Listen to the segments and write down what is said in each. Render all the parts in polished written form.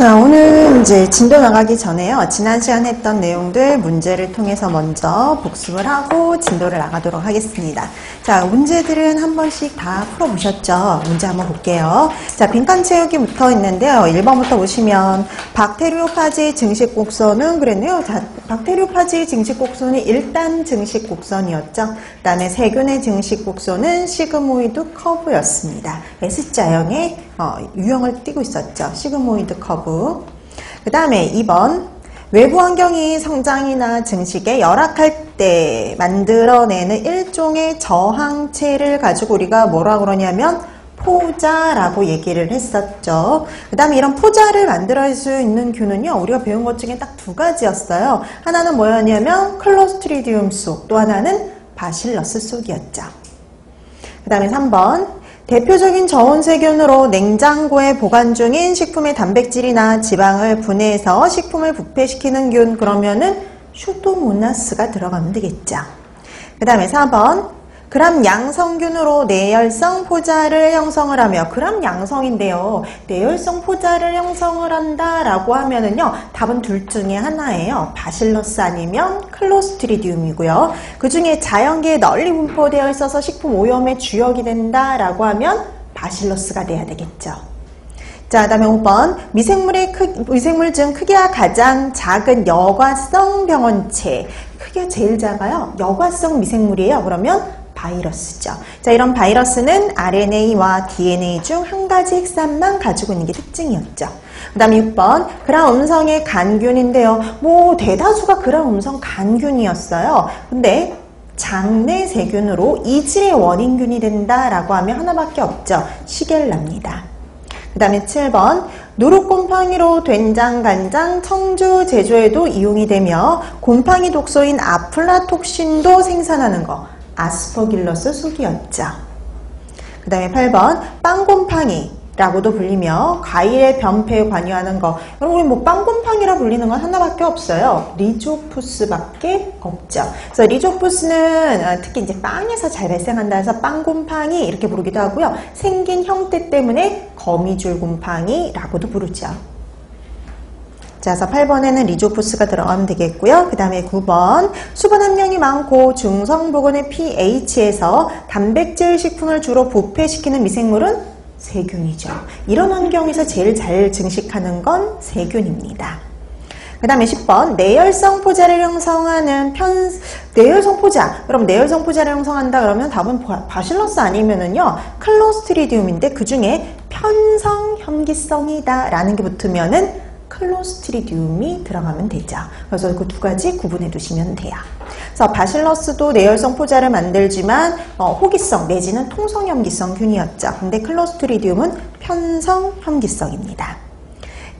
자, 오늘 이제 진도 나가기 전에요. 지난 시간 했던 내용들 문제를 통해서 먼저 복습을 하고 진도를 나가도록 하겠습니다. 자, 문제들은 한 번씩 다 풀어보셨죠? 문제 한번 볼게요. 자, 빈칸 채우기 붙어 있는데요. 1번부터 보시면 박테리오파지 증식 곡선은 그랬네요. 자, 박테리오파지 증식 곡선이 1단 증식 곡선이었죠. 그 다음에 세균의 증식 곡선은 시그모이드 커브였습니다. S자형의 유형을 띠고 있었죠. 시그모이드 커브. 그 다음에 2번 외부 환경이 성장이나 증식에 열악할 때 만들어내는 일종의 저항체를 가지고 우리가 뭐라 그러냐면 포자라고 얘기를 했었죠. 그 다음에 이런 포자를 만들어낼 수 있는 균은요, 우리가 배운 것 중에 딱 두 가지였어요. 하나는 뭐였냐면 클로스트리디움 속, 또 하나는 바실러스 속이었죠. 그 다음에 3번 대표적인 저온세균으로 냉장고에 보관 중인 식품의 단백질이나 지방을 분해해서 식품을 부패시키는 균, 그러면은 슈도모나스가 들어가면 되겠죠. 그 다음에 4번 그람 양성균으로 내열성 포자를 형성을 하며, 그람 양성인데요, 내열성 포자를 형성을 한다라고 하면은요, 답은 둘 중에 하나예요. 바실러스 아니면 클로스트리디움이고요. 그 중에 자연계에 널리 분포되어 있어서 식품 오염의 주역이 된다라고 하면 바실러스가 돼야 되겠죠. 자, 그 다음에 5번 미생물 중 크기가 가장 작은 여과성 병원체, 크기가 제일 작아요. 여과성 미생물이에요. 그러면 바이러스죠. 자, 이런 바이러스는 RNA와 DNA 중 한 가지 핵산만 가지고 있는 게 특징이었죠. 그 다음에 6번 그람 음성의 간균인데요. 뭐 대다수가 그람 음성 간균이었어요. 근데 장내 세균으로 이질의 원인균이 된다라고 하면 하나밖에 없죠. 시겔라입니다. 그 다음에 7번 누룩곰팡이로 된장, 간장, 청주 제조에도 이용이 되며 곰팡이 독소인 아플라톡신도 생산하는 거, 아스퍼길러스 속이었죠. 그 다음에 8번 빵곰팡이라고도 불리며 과일의 변폐에 관여하는 거. 여러분, 우리 뭐 빵곰팡이라 불리는 건 하나밖에 없어요. 리조푸스밖에 없죠. 그래서 리조푸스는 특히 이제 빵에서 잘 발생한다 해서 빵곰팡이 이렇게 부르기도 하고요. 생긴 형태 때문에 거미줄 곰팡이라고도 부르죠. 자, 그래서 8번에는 리조푸스가 들어가면 되겠고요. 그 다음에 9번 수분 함량이 많고 중성 부근의 pH에서 단백질 식품을 주로 부패시키는 미생물은 세균이죠. 이런 환경에서 제일 잘 증식하는 건 세균입니다. 그 다음에 10번 내열성 포자를 형성하는 내열성 포자. 그럼 내열성 포자를 형성한다 그러면 답은 바실러스 아니면은요 클로스트리디움인데 그 중에 편성 현기성이다 라는 게 붙으면은 클로스트리디움이 들어가면 되죠. 그래서 그 두 가지 구분해 두시면 돼요. 그래서 바실러스도 내열성 포자를 만들지만 호기성 내지는 통성 현기성 균이었죠. 근데 클로스트리디움은 편성 현기성입니다.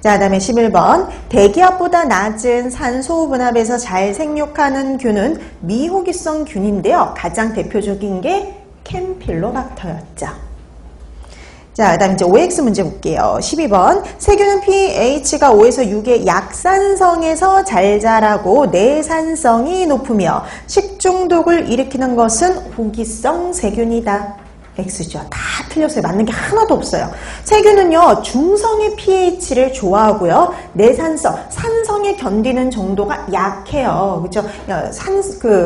자, 그 다음에 11번 대기압보다 낮은 산소 분압에서 잘 생육하는 균은 미호기성 균인데요. 가장 대표적인 게 캠필로박터였죠. 자, 그 다음 이제 OX 문제 볼게요. 12번 세균은 pH가 5에서 6의 약산성에서 잘 자라고 내산성이 높으며 식중독을 일으키는 것은 호기성 세균이다. X죠. 다 틀렸어요. 맞는 게 하나도 없어요. 세균은요, 중성의 pH를 좋아하고요. 내산성, 산성에 견디는 정도가 약해요. 그죠?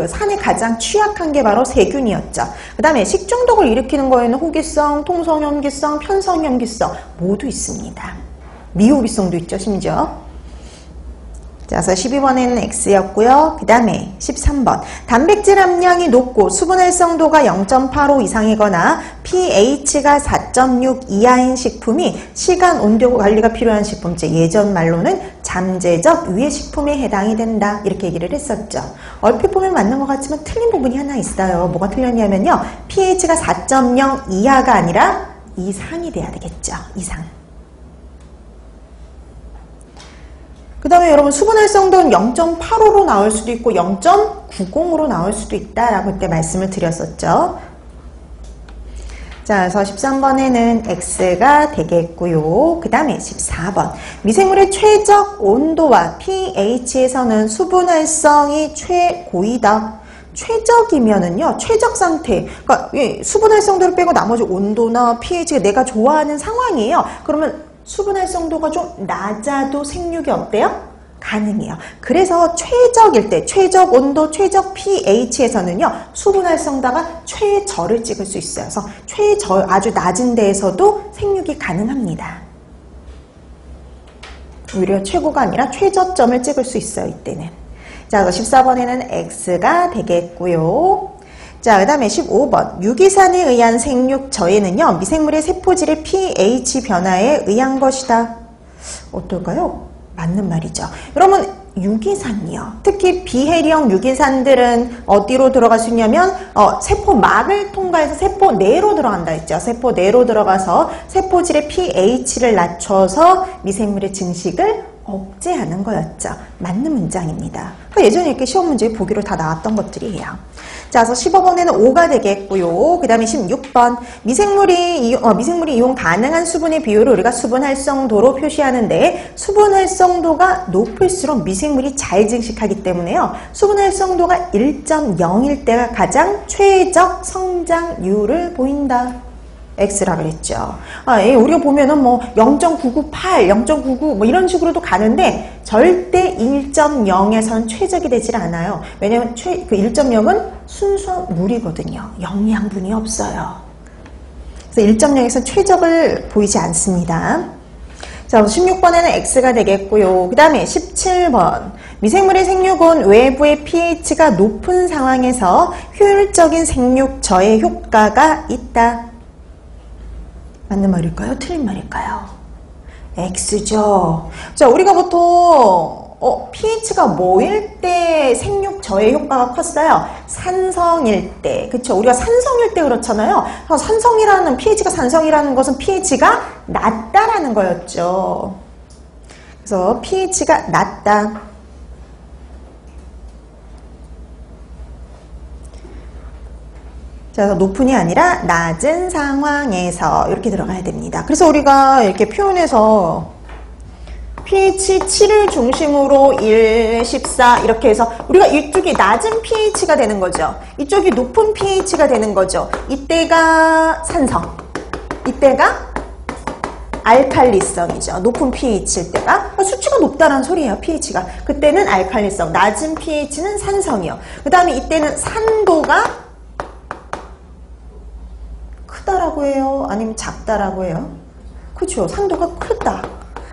산에 가장 취약한 게 바로 세균이었죠. 그 다음에 식중독을 일으키는 거에는 호기성, 통성현기성, 편성현기성 모두 있습니다. 미호기성도 있죠, 심지어. 자, 그래서 12번에는 X였고요. 그 다음에 13번 단백질 함량이 높고 수분 활성도가 0.85 이상이거나 pH가 4.6 이하인 식품이 시간 온도 관리가 필요한 식품, 예전 말로는 잠재적 유해 식품에 해당이 된다 이렇게 얘기를 했었죠. 얼핏 보면 맞는 것 같지만 틀린 부분이 하나 있어요. 뭐가 틀렸냐면요, pH가 4.0 이하가 아니라 이상이 돼야 되겠죠. 이상. 그 다음에 여러분 수분 활성도는 0.85로 나올 수도 있고 0.90으로 나올 수도 있다라고 그때 말씀을 드렸었죠. 자, 그래서 13번에는 X가 되겠고요. 그 다음에 14번 미생물의 최적 온도와 pH에서는 수분 활성이 최고이다. 최적이면은요, 최적 상태, 그러니까 수분 활성도를 빼고 나머지 온도나 pH가 내가 좋아하는 상황이에요. 그러면 수분 활성도가 좀 낮아도 생육이 어때요? 가능해요. 그래서 최적일 때, 최적 온도, 최적 pH에서는요, 수분 활성도가 최저를 찍을 수 있어요. 그래서 최저, 아주 낮은 데에서도 생육이 가능합니다. 오히려 최고가 아니라 최저점을 찍을 수 있어요, 이때는. 자, 14번에는 X가 되겠고요. 자, 그 다음에 15번. 유기산에 의한 생육 저해는요, 미생물의 세포질의 pH 변화에 의한 것이다. 어떨까요? 맞는 말이죠. 여러분, 유기산이요. 특히 비해리형 유기산들은 어디로 들어갈 수 있냐면 세포막을 통과해서 세포 내로 들어간다 했죠. 세포 내로 들어가서 세포질의 pH를 낮춰서 미생물의 증식을 억제하는 거였죠. 맞는 문장입니다. 예전에 이렇게 시험 문제에 보기로 다 나왔던 것들이에요. 자, 그래서 15번에는 5가 되겠고요. 그 다음에 16번. 미생물이 이용 가능한 수분의 비율을 우리가 수분 활성도로 표시하는데, 수분 활성도가 높을수록 미생물이 잘 증식하기 때문에요. 수분 활성도가 1.0일 때가 가장 최적 성장률을 보인다. X라 그랬죠. 우리가 보면은 뭐 0.998, 0.99 뭐 이런 식으로도 가는데 절대 1.0에서는 최적이 되질 않아요. 왜냐면 그 1.0은 순수 물이거든요. 영양분이 없어요. 그래서 1.0에서 최적을 보이지 않습니다. 자, 16번에는 X가 되겠고요. 그 다음에 17번. 미생물의 생육은 외부의 pH가 높은 상황에서 효율적인 생육 저해 효과가 있다. 맞는 말일까요? 틀린 말일까요? X죠. 자, 우리가 보통 pH가 뭐일 때 생육 저해 효과가 컸어요? 산성일 때. 그쵸? 우리가 산성일 때 그렇잖아요. 산성이라는, pH가 산성이라는 것은 pH가 낮다라는 거였죠. 그래서 pH가 낮다. 자, 높은이 아니라 낮은 상황에서 이렇게 들어가야 됩니다. 그래서 우리가 이렇게 표현해서 pH 7을 중심으로 1, 14 이렇게 해서 우리가 이쪽이 낮은 pH가 되는 거죠. 이쪽이 높은 pH가 되는 거죠. 이때가 산성, 이때가 알칼리성이죠. 높은 pH일 때가 수치가 높다는 소리예요. pH가. 그때는 알칼리성, 낮은 pH는 산성이요. 그 다음에 이때는 산도가 크다라고 해요? 아니면 작다라고 해요? 그렇죠. 산도가 크다.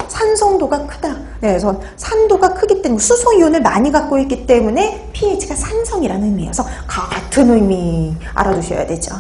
산성도가 크다. 네, 그래서 산도가 크기 때문에 수소이온을 많이 갖고 있기 때문에 pH가 산성이라는 의미여서 같은 의미 알아두셔야 되죠.